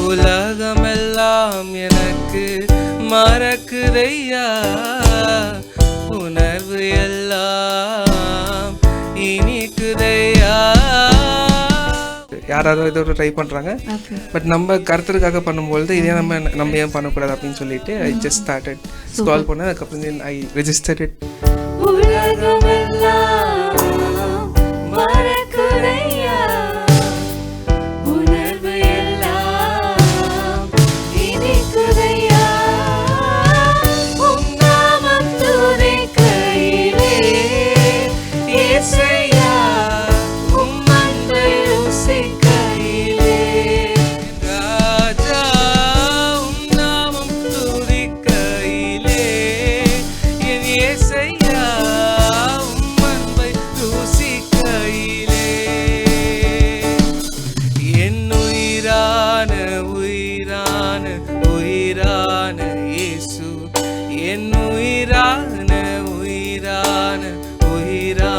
உலகமெல்லாம் எனக்கு மறக்குதையா, உணர்வு எல்லாம் இனிக்குதையா. யாராவது இதை ட்ரை பண்ணுறாங்க, பட் நம்ம கருத்துக்காக பண்ணும்பொழுது இதே நம்ம ஏன் பண்ணக்கூடாது அப்படின்னு சொல்லிட்டு ஐ ஜஸ்ட் ஸ்டார்டட் ஸ்க்ரால் பண்ணேன். அதுக்கப்புறம் ஐ ரெஜிஸ்டர்ட் இட். என் உயிரான உயிரான உயிரான